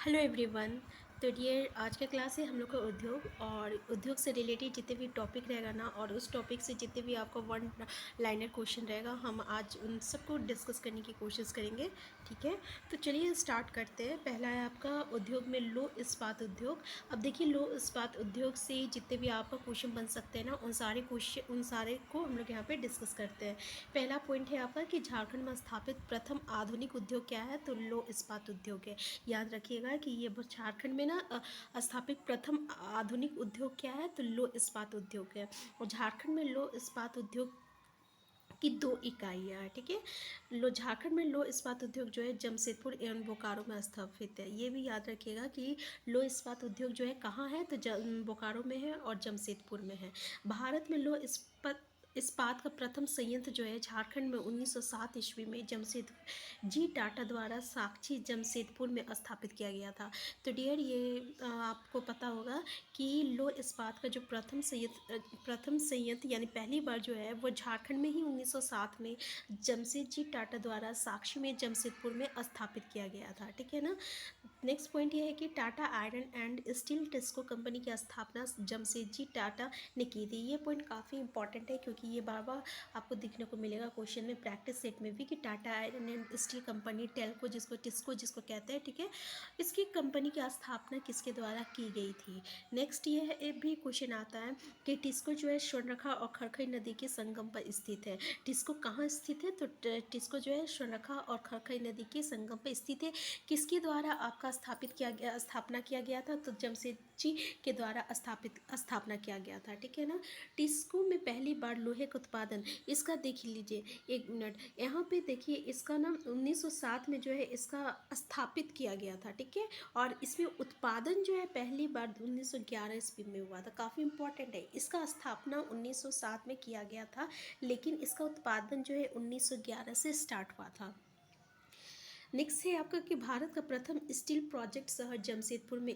Hello everyone. तो ये आज का क्लास है हम लोग का उद्योग और उद्योग से रिलेटेड जितने भी टॉपिक रहेगा ना और उस टॉपिक से जितने भी आपका वन लाइनर क्वेश्चन रहेगा हम आज उन सबको डिस्कस करने की कोशिश करेंगे। ठीक है, तो चलिए स्टार्ट करते हैं। पहला है आपका उद्योग में लौह इस्पात उद्योग। अब देखिए लौह इस्पात उद्योग से जितने भी आपका क्वेश्चन बन सकते हैं ना उन सारे को हम लोग यहाँ पे डिस्कस करते हैं। पहला पॉइंट है आपका कि झारखंड में स्थापित प्रथम आधुनिक उद्योग क्या है, तो लौह इस्पात उद्योग है। याद रखिएगा कि ये झारखंड में ना स्थापित प्रथम आधुनिक उद्योग क्या है, तो लौह इस्पात उद्योग है। और झारखंड में लौह इस्पात उद्योग की 2 इकाइयाँ हैं। ठीक है, झारखंड में लौह इस्पात उद्योग जो है जमशेदपुर एवं बोकारो में स्थापित है। ये भी याद रखिएगा कि लौह इस्पात उद्योग जो है कहाँ है, तो बोकारो में है और जमशेदपुर में है। भारत में लौह इस्पात का प्रथम संयंत्र जो है झारखंड में 1907 ईस्वी में जमशेदपुर जी टाटा द्वारा साक्षी जमशेदपुर में स्थापित किया गया था। तो डियर ये आपको पता होगा कि लौह इस्पात का जो प्रथम संयंत्र यानी पहली बार जो है वो झारखंड में ही 1907 में जमशेद जी टाटा द्वारा साक्षी में जमशेदपुर में स्थापित किया गया था। ठीक है ना। नेक्स्ट पॉइंट ये है कि Tata iron and steel TISCO company की स्थापना जमशेद जी टाटा ने की थी। ये पॉइंट काफ़ी इंपॉर्टेंट है क्योंकि ये बार बार आपको देखने को मिलेगा क्वेश्चन में, प्रैक्टिस सेट में भी, कि Tata iron and steel company Telco जिसको टिस्को जिसको कहते हैं, ठीक है, इसकी कंपनी की स्थापना किसके द्वारा की गई थी। नेक्स्ट ये है भी क्वेश्चन आता है कि टिस्को जो है स्वर्णरेखा और खरखई नदी के संगम पर स्थित है। टिस्को कहाँ स्थित है, तो टिस्को जो है स्वर्णरेखा और खरखई नदी के संगम पर स्थित है। किसके द्वारा आपका स्थापना किया गया था, तो जमशेद जी के द्वारा स्थापना किया गया था। ठीक है ना। टिस्को में पहली बार लोहे का उत्पादन, इसका देख लीजिए, एक मिनट यहाँ पे देखिए, इसका नाम 1907 में जो है इसका स्थापित किया गया था। ठीक है, और इसमें उत्पादन जो है पहली बार 1911 ईस्वी में हुआ था। काफ़ी इंपॉर्टेंट है, इसका स्थापना 1907 में किया गया था लेकिन इसका उत्पादन जो है 1911 से स्टार्ट हुआ था। नेक्स्ट है आपका कि भारत का प्रथम स्टील प्रोजेक्ट शहर जमशेदपुर में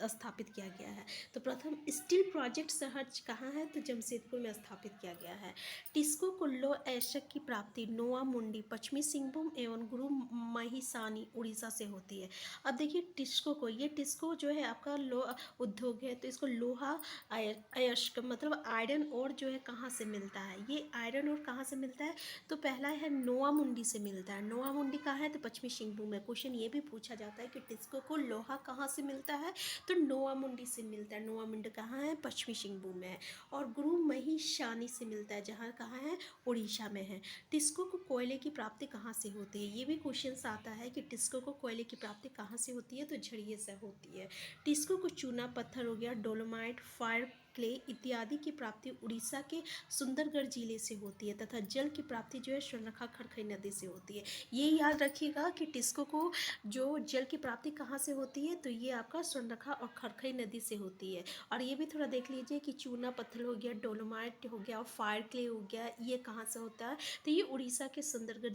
स्थापित किया गया है। तो प्रथम स्टील प्रोजेक्ट शहर कहाँ है, तो जमशेदपुर में स्थापित किया गया है। टिस्को को लौह अयस्क की प्राप्ति नोआ मुंडी पश्चिमी सिंहभूम एवं गुरु महिसानी उड़ीसा से होती है। अब देखिए टिस्को को, ये टिस्को जो है आपका लोह उद्योग है, तो इसको लोहा अयस्क मतलब आयरन और जो है कहाँ से मिलता है, ये आयरन और कहाँ से मिलता है, तो पहला है नोआ मुंडी से मिलता है। नोआ मुंडी कहाँ है, तो पश्चिमी सिंहभूम में। क्वेश्चन ये भी पूछा जाता है कि टिस्को को लोहा कहाँ से मिलता है, तो नोआ मुंडी से मिलता है। नोआ मुंडी कहाँ है, पश्चिमी सिंहभूम में है। और गुरु महिशानी से मिलता है, जहाँ कहाँ है, उड़ीसा में है। टिस्को को कोयले की प्राप्ति कहाँ से होती है, ये भी क्वेश्चन आता है कि टिस्को को कोयले की प्राप्ति कहाँ से होती है, तो झड़िए से होती है। टिस्को को चूना पत्थर हो गया, डोलोमाइट, फायर क्ले इत्यादि की प्राप्ति उड़ीसा के सुंदरगढ़ जिले से होती है तथा जल की प्राप्ति जो है स्वर्णरेखा खरखई नदी से होती है। ये याद रखिएगा कि टिस्को को जो जल की प्राप्ति कहाँ से होती है, तो ये आपका स्वर्णरेखा और खरखई नदी से होती है। और ये भी थोड़ा देख लीजिए कि चूना पत्थर हो गया, डोलोमाइट हो गया और फायर क्ले हो गया, ये कहाँ से होता है, तो ये उड़ीसा के सुंदरगढ़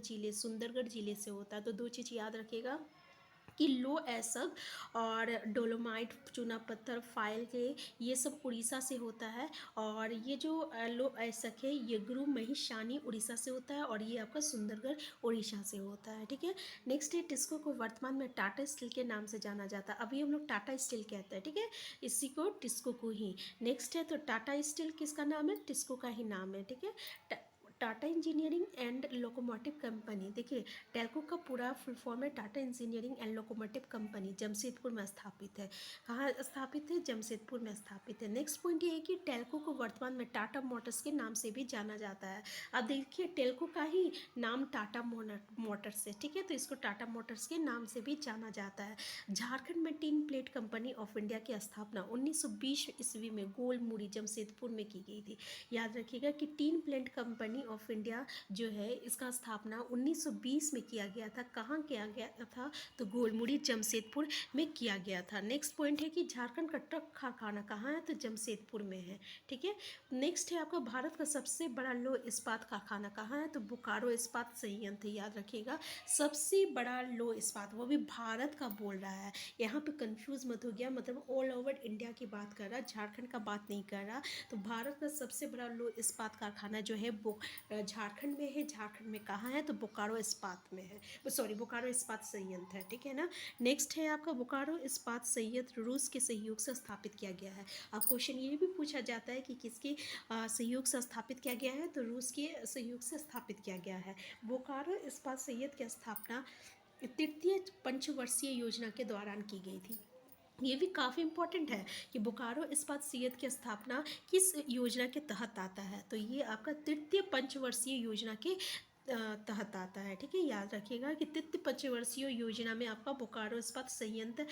जिले से होता है। तो 2 चीज़ याद रखिएगा कि लौह अयस्क और डोलोमाइट, चूना पत्थर, फाइल के, ये सब उड़ीसा से होता है। और ये जो लौह अयस्क है ये गुरु महिशानी उड़ीसा से होता है और ये आपका सुंदरगढ़ उड़ीसा से होता है। ठीक है। नेक्स्ट है टिस्को को वर्तमान में टाटा स्टील के नाम से जाना जाता है। अभी हम लोग टाटा स्टील कहते हैं, ठीक है, इसी को टिस्को को ही। नेक्स्ट है तो टाटा स्टील किसका नाम है, टिस्को का ही नाम है। ठीक है। Tata engineering and locomotive company, देखिए टेल्को का पूरा फुल फॉर्म है Tata engineering and locomotive company, Jamshedpur में स्थापित है। कहाँ स्थापित है, जमशेदपुर में स्थापित है। नेक्स्ट पॉइंट ये है कि टेल्को को वर्तमान में टाटा मोटर्स के नाम से भी जाना जाता है। अब देखिए टेल्को का ही नाम टाटा मोटर्स है, ठीक है, तो इसको टाटा मोटर्स के नाम से भी जाना जाता है। झारखंड में tin plate company of India की स्थापना 1920 ईस्वी में गोलमुड़ी जमशेदपुर में की गई थी। याद रखिएगा कि tin plate company of India जो है इसका स्थापना 1920 में किया गया था। कहाँ किया गया था, तो गोलमुड़ी जमशेदपुर में किया गया था। नेक्स्ट पॉइंट है कि झारखंड का ट्रक कारखाना कहाँ है, तो जमशेदपुर में है। ठीक है। नेक्स्ट है आपका भारत का सबसे बड़ा लौह इस्पात कारखाना कहाँ है, तो बोकारो इस्पात संयंत्र। याद रखिएगा सबसे बड़ा लौह इस्पात, वो भी भारत का बोल रहा है, यहाँ पे कंफ्यूज मत हो गया, मतलब ऑल ओवर इंडिया की बात कर रहा, झारखंड का बात नहीं कर रहा। तो भारत का सबसे बड़ा लौह इस्पात कारखाना जो है झारखंड में है। झारखंड में कहाँ है? तो बोकारो इस्पात में है, सॉरी बोकारो इस्पात संयंत्र है, ठीक है ना। नेक्स्ट है आपका बोकारो इस्पात संयंत्र रूस के सहयोग से स्थापित किया गया है। अब क्वेश्चन ये भी पूछा जाता है कि किसके सहयोग से स्थापित किया गया है? तो रूस के सहयोग से स्थापित किया गया है। बोकारो इस्पात संयंत्र की स्थापना तृतीय पंचवर्षीय योजना के दौरान की गई थी। ये भी काफ़ी इम्पोर्टेंट है कि बोकारो इस्पात संयंत्र की स्थापना किस योजना के तहत आता है? तो ये आपका तृतीय पंचवर्षीय योजना के तहत आता है, ठीक है। याद रखिएगा कि तृतीय पंचवर्षीय योजना में आपका बोकारो इस्पात संयंत्र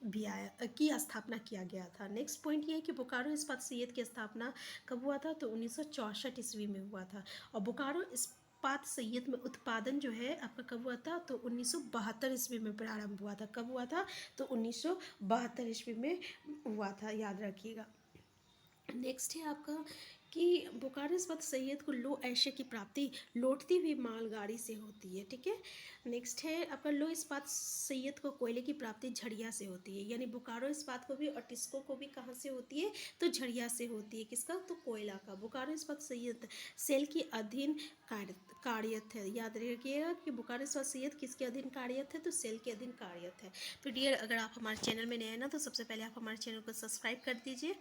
भी आया की स्थापना किया गया था। नेक्स्ट पॉइंट ये है कि बोकारो इस्पात संयंत्र की स्थापना कब हुआ था? तो 1964 ईस्वी में हुआ था। और बोकारो इस्पात संयंत्र में उत्पादन जो है आपका कब हुआ था? तो 1972 ईस्वी में प्रारंभ हुआ था। कब हुआ था? तो 1972 ईस्वी में हुआ था, याद रखिएगा। नेक्स्ट है आपका कि बोकारो इस्पात संयंत्र को लो एशिया की प्राप्ति लौटती हुई मालगाड़ी से होती है, ठीक है। नेक्स्ट है आपका लो इस्पात संयंत्र को कोयले की प्राप्ति झड़िया से होती है, यानी बोकारो इस्पात को भी और टिस्को को भी कहाँ से होती है? तो झड़िया से होती है। किसका? तो कोयला का। बोकारो इस्पात संयंत्र सेल के अधीन कार्यरत है। याद रखिएगा कि बोकारो इस्पात संयंत्र किसके अधीन कार्यरत है? तो सेल के अधीन कार्यरत है। तो डियर, अगर आप हमारे चैनल में नए हैं ना, तो सबसे पहले आप हमारे चैनल को सब्सक्राइब कर दीजिए,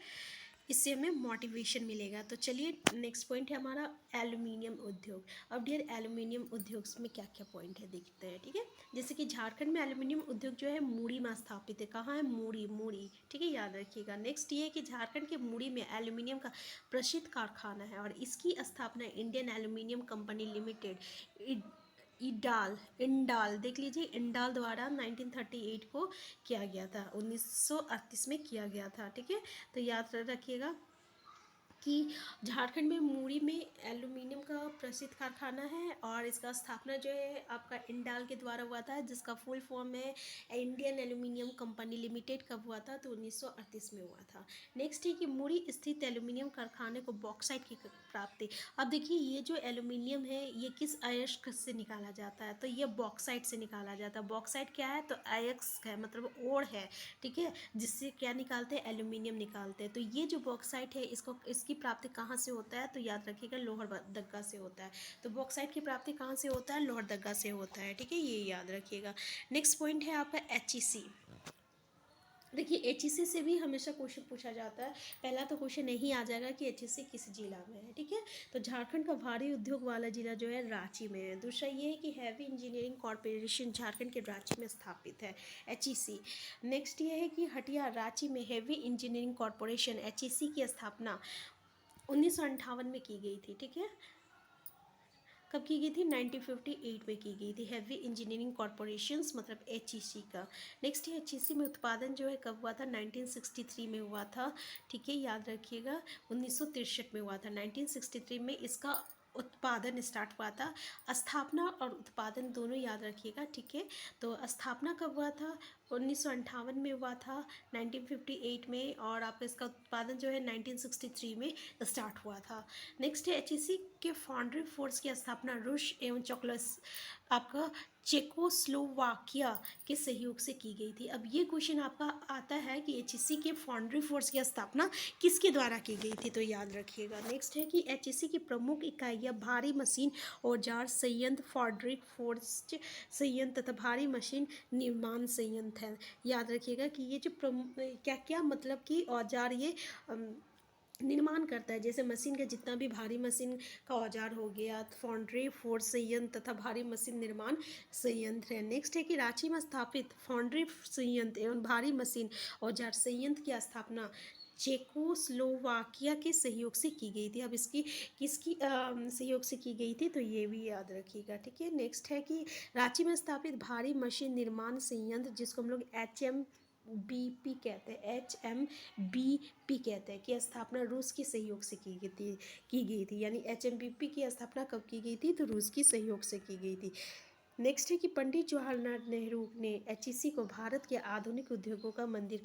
इससे हमें मोटिवेशन मिलेगा। तो चलिए, नेक्स्ट पॉइंट है हमारा एल्युमिनियम उद्योग। अब डियर, एल्युमिनियम उद्योग में क्या क्या पॉइंट है देखते हैं, ठीक है। जैसे कि झारखंड में एल्युमिनियम उद्योग जो है मूड़ी में स्थापित है। कहाँ है? मूड़ी, ठीक है, याद रखिएगा। नेक्स्ट ये है कि झारखंड के मूड़ी में एल्युमिनियम का प्रसिद्ध कारखाना है और इसकी स्थापना Indian aluminium company limited Indal देख लीजिए, इंडाल द्वारा 1938 को किया गया था, 1938 में किया गया था, ठीक है। तो याद रखिएगा कि झारखंड में मूड़ी में एल्युमिनियम का प्रसिद्ध कारखाना है और इसका स्थापना जो है आपका इंडाल के द्वारा हुआ था, जिसका फुल फॉर्म है इंडियन एल्युमिनियम कंपनी लिमिटेड। कब हुआ था? तो 1938 में हुआ था। नेक्स्ट है कि मूड़ी स्थित एल्युमिनियम कारखाने को बॉक्साइट की प्राप्ति। अब देखिए, ये जो एल्युमिनियम है ये किस अयस्क से निकाला जाता है? तो ये बॉक्साइट से निकाला जाता है। बॉक्साइट क्या है? तो अयस्क है, मतलब ओर है, ठीक है, जिससे क्या निकालते हैं? एल्युमिनियम निकालते हैं। तो ये जो बॉक्साइट है इसकी प्राप्ति कहाँ से होता है? तो याद रखिएगा, लोहरदगा से होता है। तो बॉक्साइट की प्राप्ति कहाँ से होता है? लोहरदगा से होता है, ठीक है, ये याद रखिएगा। नेक्स्ट पॉइंट है आपका HEC। देखिए, HEC से भी हमेशा क्वेश्चन पूछा जाता है। पहला तो क्वेश्चन यही आ जाएगा कि HEC किस जिला में है, ठीक है। तो झारखंड का भारी उद्योग वाला जिला जो है रांची में है। दूसरा ये है कि हैवी इंजीनियरिंग कॉरपोरेशन झारखंड के रांची में स्थापित है, HEC। नेक्स्ट ये है कि हटिया रांची में हैवी इंजीनियरिंग कॉरपोरेशन HEC की स्थापना 1958 में की गई थी, ठीक है। कब की गई थी? 1958 में की गई थी, हैवी इंजीनियरिंग कॉरपोरेशंस मतलब HEC का। नेक्स्ट है HEC में उत्पादन जो है कब हुआ था? 1963 में हुआ था, ठीक है, याद रखिएगा। 1963 में हुआ था, 1963 में इसका उत्पादन स्टार्ट हुआ था। स्थापना और उत्पादन दोनों याद रखिएगा, ठीक है। तो स्थापना कब हुआ था? 1958 में हुआ था, 1958 में, और आपका इसका उत्पादन जो है 1963 में स्टार्ट हुआ था। नेक्स्ट है HEC के फाउंड्री फोर्स की स्थापना रूस एवं आपका चेकोस्लोवाकिया के सहयोग से की गई थी। अब ये क्वेश्चन आपका आता है कि HEC के फाउंड्री फोर्स की स्थापना किसके द्वारा की गई थी? तो याद रखिएगा। नेक्स्ट है कि HEC की प्रमुख इकाइयाँ भारी मशीन औजार संयंत्र, फाउंड्री फोर्स संयंत्र तथा भारी मशीन निर्माण संयंत्र है। याद रखिएगा कि ये जो क्या क्या मतलब कि औजार ये निर्माण करता है, जैसे मशीन का जितना भी भारी मशीन का औजार हो गया, फाउंड्री फोर्स संयंत्र तथा भारी मशीन निर्माण संयंत्र है। नेक्स्ट है कि रांची में स्थापित फाउंड्री संयंत्र एवं भारी मशीन औजार संयंत्र की स्थापना चेकोस्लोवाकिया के सहयोग से की गई थी। अब इसकी किसकी सहयोग से की गई थी? तो ये भी याद रखिएगा, ठीक है। नेक्स्ट है कि रांची में स्थापित भारी मशीन निर्माण संयंत्र, जिसको हम लोग HMBP कहते हैं, HMBP कहते हैं, कि स्थापना रूस के सहयोग से की गई थी। यानी HMBP की स्थापना कब की गई थी? तो रूस की सहयोग से की गई थी। नेक्स्ट है कि पंडित जवाहरलाल नेहरू ने एचईसी को भारत के आधुनिक उद्योगों का मंदिर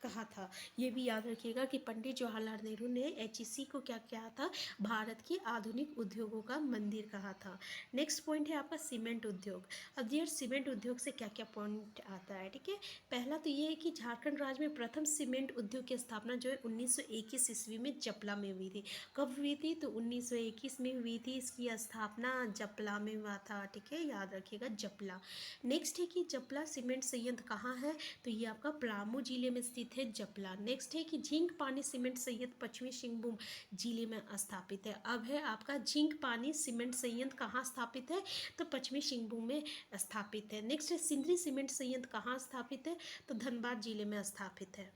कहा था। ये भी याद रखिएगा कि पंडित जवाहरलाल नेहरू ने एचईसी को क्या कहा था, भारत के आधुनिक उद्योगों का मंदिर कहा था। नेक्स्ट पॉइंट है आपका सीमेंट उद्योग। अब डियर सीमेंट उद्योग से क्या क्या पॉइंट आता है, ठीक है। पहला तो ये है कि झारखंड राज्य में प्रथम सीमेंट उद्योग की स्थापना जो है 1921 ईस्वी में जपला में हुई थी। कब हुई थी, तो 1921 में हुई थी। इसकी स्थापना जपला में हुआ था, ठीक है, याद रखिएगा जपला। नेक्स्ट है कि जपला सीमेंट संयंत्र कहाँ है, तो ये आपका पलामू जिले में स्थित है जपला। नेक्स्ट है कि झींक पानी सीमेंट संयंत्र पश्चिमी सिंहभूम जिले में स्थापित है। अब है आपका झींक पानी सीमेंट संयंत्र कहाँ स्थापित है, तो पश्चिमी सिंहभूम में स्थापित है। नेक्स्ट है सिंदरी सीमेंट संयंत्र कहाँ स्थापित है, तो धनबाद जिले में स्थापित है।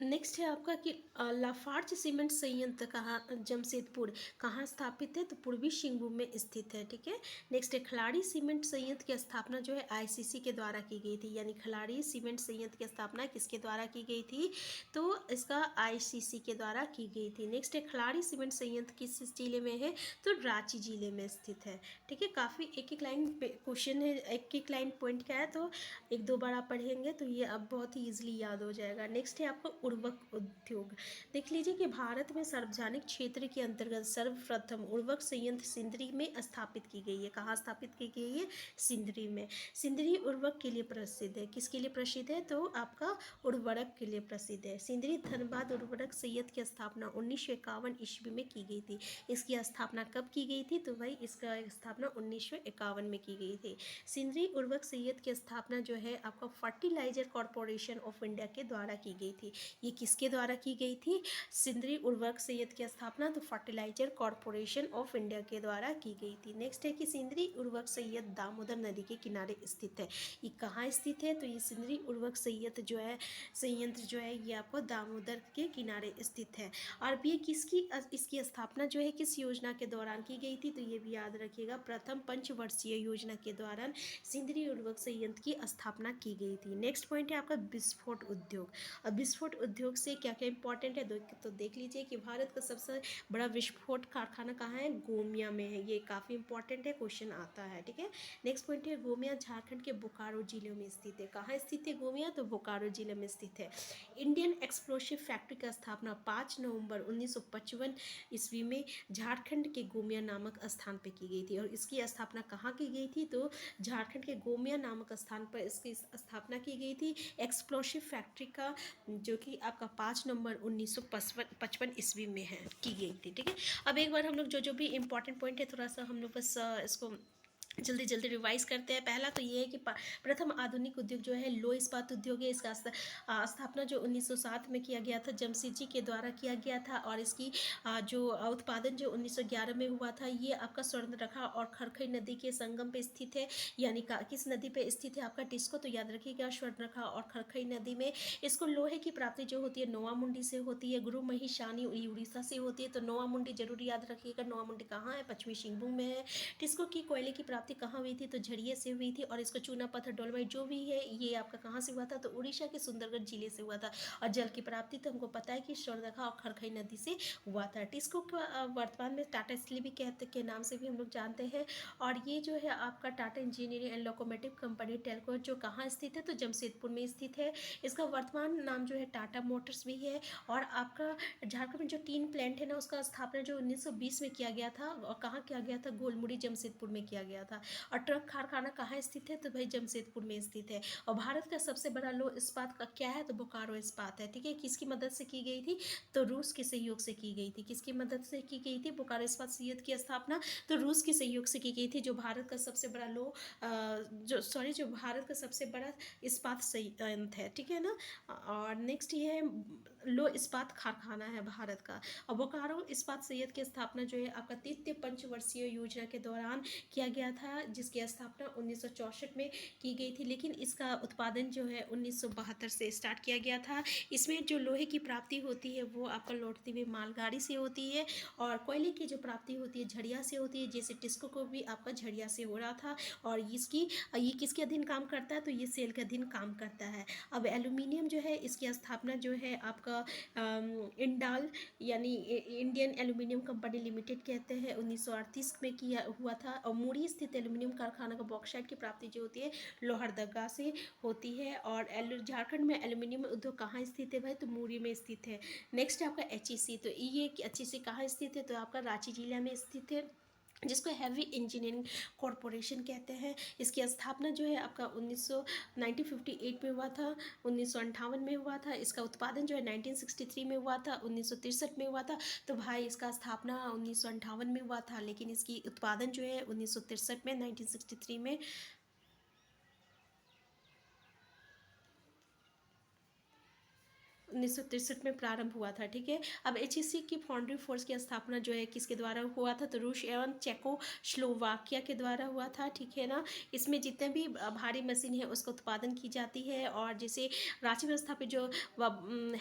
नेक्स्ट है आपका कि लाफार्ज सीमेंट संयंत्र कहाँ, जमशेदपुर कहाँ स्थापित है, तो पूर्वी सिंहभूम में स्थित है, ठीक है। नेक्स्ट है खिलाड़ी सीमेंट संयंत्र की स्थापना जो है आईसीसी के द्वारा की गई थी, यानी खिलाड़ी सीमेंट संयंत्र की स्थापना किसके द्वारा की गई थी, तो इसका आईसीसी के द्वारा की गई थी। नेक्स्ट है खिलाड़ी सीमेंट संयंत्र किस जिले में है, तो रांची जिले में स्थित है, ठीक है। काफ़ी एक एक लाइन क्वेश्चन है, एक एक लाइन पॉइंट क्या है, तो एक दो बार आप पढ़ेंगे तो ये अब बहुत ही ईजिली याद हो जाएगा। नेक्स्ट है आपका उर्वरक उद्योग। देख लीजिए कि भारत में सार्वजनिक क्षेत्र के अंतर्गत सर्वप्रथम उर्वरक संयंत्र सिंदरी में स्थापित की गई है। कहाँ स्थापित की गई है, सिंदरी में। सिंदरी उर्वरक के लिए प्रसिद्ध है, किसके लिए प्रसिद्ध है, तो आपका उर्वरक के लिए प्रसिद्ध है। सिंदरी धनबाद उर्वरक संयंत्र की स्थापना 1951 ईस्वी में की गई थी। इसकी स्थापना कब की गई थी, तो भाई इसका स्थापना 1951 में की गई थी। सिंदरी उर्वरक संयंत्र की स्थापना जो है आपका फर्टिलाइजर कॉरपोरेशन ऑफ इंडिया के द्वारा की गई थी। ये किसके द्वारा की गई थी, सिंदरी उर्वरक संयंत्र की स्थापना तो फर्टिलाइजर कॉरपोरेशन ऑफ इंडिया के द्वारा की गई थी। नेक्स्ट है कि सिंदरी उर्वरक संयंत्र दामोदर नदी के किनारे स्थित है। ये कहाँ स्थित है, तो ये सिंदरी उर्वरक संयंत्र जो है ये आपको दामोदर के किनारे स्थित है। और ये इसकी स्थापना जो है किस योजना के दौरान की गई थी, तो ये भी याद रखिएगा, प्रथम पंचवर्षीय योजना के दौरान सिंदरी उर्वरक संयंत्र की स्थापना की गई थी। नेक्स्ट पॉइंट है आपका विस्फोट उद्योग। अब विस्फोट उद्योग से क्या क्या इंपॉर्टेंट है, तो देख लीजिए कि भारत का सबसे बड़ा विस्फोट कारखाना कहाँ है, गोमिया में है। ये काफ़ी इंपॉर्टेंट है, क्वेश्चन आता है, ठीक है। नेक्स्ट पॉइंट है गोमिया झारखंड के बोकारो जिले में स्थित है। कहाँ स्थित है गोमिया, तो बोकारो जिले में स्थित है। इंडियन एक्सप्लोसिव फैक्ट्री का स्थापना 5 नवंबर 1955 ईस्वी में झारखंड के गोमिया नामक स्थान पर की गई थी। और इसकी स्थापना कहाँ की गई थी, तो झारखंड के गोमिया नामक स्थान पर इसकी स्थापना की गई थी एक्सप्लोसिव फैक्ट्री का, जो कि आपका 5 नवंबर 1955 ईस्वी में है, की गई थी, ठीक है। अब एक बार हम लोग जो भी इंपॉर्टेंट पॉइंट है थोड़ा सा हम लोग बस इसको जल्दी जल्दी रिवाइज करते हैं। पहला तो ये है कि प्रथम आधुनिक उद्योग जो है लो इस्पात उद्योग है। इसका स्थापना जो 1907 में किया गया था, जमशेदजी के द्वारा किया गया था। और इसकी जो उत्पादन जो 1911 में हुआ था, ये आपका स्वर्णरेखा और खरखई नदी के संगम पे स्थित है। यानी किस नदी पे स्थित है, आपका टिस्को, तो याद रखिएगा स्वर्णरेखा और खरखई नदी में। इसको लोहे की प्राप्ति जो होती है नोआमुंडी से होती है, गुरु महिषानी उड़ीसा से होती है। तो नोआमुंडी जरूर याद रखिएगा, नोआमुंडी कहाँ है, पश्चिमी सिंहभूम में है। टिस्को की कोयले की प्राप्ति कहाँ हुई थी, तो झरिये से हुई थी। और इसका चूना पत्थर डोलमाइट जो भी है ये आपका कहाँ से हुआ था, तो उड़ीसा के सुंदरगढ़ जिले से हुआ था। और जल की प्राप्ति तो हमको पता है कि स्वर्णरेखा और खरखई नदी से हुआ था। टिस्को का वर्तमान में टाटा स्टील भी के नाम से भी हम लोग जानते हैं। और ये जो है आपका Tata engineering and locomotive company Telco जो कहाँ स्थित है, तो जमशेदपुर में स्थित है। इसका वर्तमान नाम जो है टाटा मोटर्स भी है। और आपका झारखंड में जो टीन प्लांट है ना, उसका स्थापना जो 1920 में किया गया था। और कहाँ किया गया था, गोलमुड़ी जमशेदपुर में किया गया था। और ट्रक कारखाना कहाँ स्थित है, तो भाई जमशेदपुर में स्थित है। और भारत का सबसे बड़ा लौह इस्पात का क्या है, तो बोकारो इस्पात है, ठीक है। किसकी मदद से की गई थी, तो रूस के सहयोग से की गई थी। किसकी मदद से की गई थी बोकारो इस्पात संयंत्र की स्थापना, तो रूस के सहयोग से की गई थी, जो भारत का सबसे बड़ा जो भारत का सबसे बड़ा इस्पात संयंत्र है, ठीक है ना। और नेक्स्ट ये है लौह इस्पात कारखाना है भारत का। और बोकारो इस्पात संयंत्र की स्थापना जो है आपका तृतीय पंचवर्षीय योजना के दौरान किया गया था जिसकी स्थापना 1964 में की गई थी, लेकिन इसका उत्पादन जो है 1972 से स्टार्ट किया गया था। इसमें जो लोहे की प्राप्ति होती है वो आपका लौटती हुई मालगाड़ी से होती है, और कोयले की जो प्राप्ति होती है झड़िया से होती है, जैसे टिस्को को भी आपका झड़िया से हो रहा था। और ये किसके अधीन काम करता है, तो ये सेल के अधीन काम करता है। अब एल्यूमिनियम जो है इसकी स्थापना जो है आपका इंडाल यानी इंडियन एल्यूमिनियम कंपनी लिमिटेड कहते हैं 1938 में किया हुआ था। और मूरी स्थित एल्यूमिनियम कारखाना का बॉक्साइट की प्राप्ति जो होती है लोहरदगा से होती है। और झारखंड में एल्यूमिनियम उद्योग कहाँ स्थित है भाई, तो मूरी में स्थित है। नेक्स्ट है आपका एचईसी। तो ये एचईसी कहाँ स्थित है, तो आपका रांची जिला में स्थित है, जिसको हैवी इंजीनियरिंग कॉरपोरेशन कहते हैं। इसकी स्थापना जो है आपका 1958 में हुआ था, 1958 में हुआ था। इसका उत्पादन जो है 1963 में हुआ था, 1963 में हुआ था। तो भाई इसका स्थापना 1958 में हुआ था, लेकिन इसकी उत्पादन जो है 1963 में 1963 में 1963 में प्रारंभ हुआ था। ठीक है। अब एचईसी की फाउंड्री फोर्स की स्थापना जो है किसके द्वारा हुआ था, तो रूस एवं चेकोस्लोवाकिया के द्वारा हुआ था। ठीक है ना। इसमें जितने भी भारी मशीन है उसका उत्पादन की जाती है। और जैसे रांची में स्थापित जो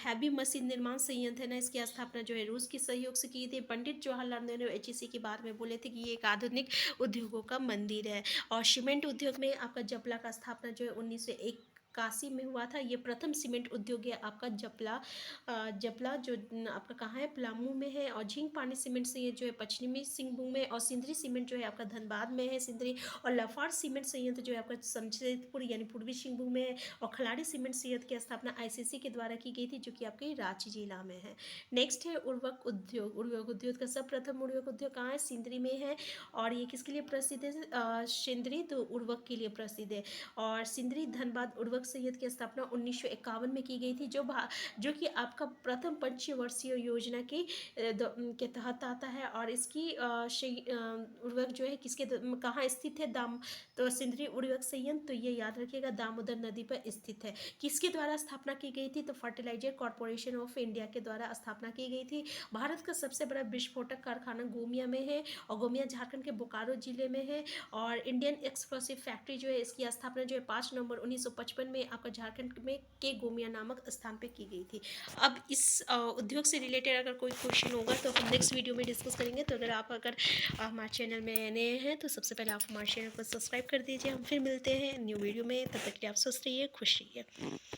हैवी मशीन निर्माण संयंत्र है ना, इसकी स्थापना जो है रूस के सहयोग से की थी। पंडित जवाहरलाल नेहरू एचईसी के बारे में बोले थे कि ये एक आधुनिक उद्योगों का मंदिर है। और सीमेंट उद्योग में आपका जपला का स्थापना जो है 1981 में हुआ था। ये प्रथम सीमेंट उद्योग है आपका जपला जो आपका कहाँ है, पलामू में है। और झींग पानी सीमेंट संयंत्र जो है पश्चिमी सिंहभूम में। और सिंदरी सीमेंट जो है आपका धनबाद में है, सिंदरी। और लाफार्ज सीमेंट संयंत्र जो है आपका समस्तीपुर यानी पूर्वी सिंहभूम में है। और खिलाड़ी सीमेंट संयंत्र की स्थापना आईसीसी के द्वारा की गई थी, जो कि आपके रांची जिला में है। नेक्स्ट है उर्वरक उद्योग। उर्वरक उद्योग का सर्वप्रथम उर्वरक उद्योग कहाँ है, सिंदरी में है। और ये किसके लिए प्रसिद्ध है, सिंदरी तो उर्वरक के लिए प्रसिद्ध है। और सिंदरी धनबाद उर्वरक संयंत्र की स्थापना 1951 में की गई थी, जो कि आपका प्रथम पंचवर्षीय योजना के तहत आता है। और इसकी उर्वरक जो है कहाँ स्थित है, तो सिंदरी उर्वरक संयंत्र, तो ये याद रखिएगा दामोदर नदी पर स्थित है। किसके द्वारा स्थापना की गई थी, तो फर्टिलाइजर कॉर्पोरेशन ऑफ इंडिया के द्वारा स्थापना की गई थी। भारत का सबसे बड़ा विस्फोटक कारखाना गोमिया में है, और गोमिया झारखंड के बोकारो जिले में है। और इंडियन एक्सप्लोसिव फैक्ट्री जो है इसकी स्थापना जो है 5 नवंबर 1955 में आपका झारखंड में के गोमिया नामक स्थान पे की गई थी। अब इस उद्योग से रिलेटेड अगर कोई क्वेश्चन होगा तो हम नेक्स्ट वीडियो में डिस्कस करेंगे। तो अगर हमारे चैनल में नए हैं तो सबसे पहले आप हमारे चैनल को सब्सक्राइब कर दीजिए। हम फिर मिलते हैं न्यू वीडियो में, तब तक के लिए आप स्वस्थ रहिए, खुश रहिए।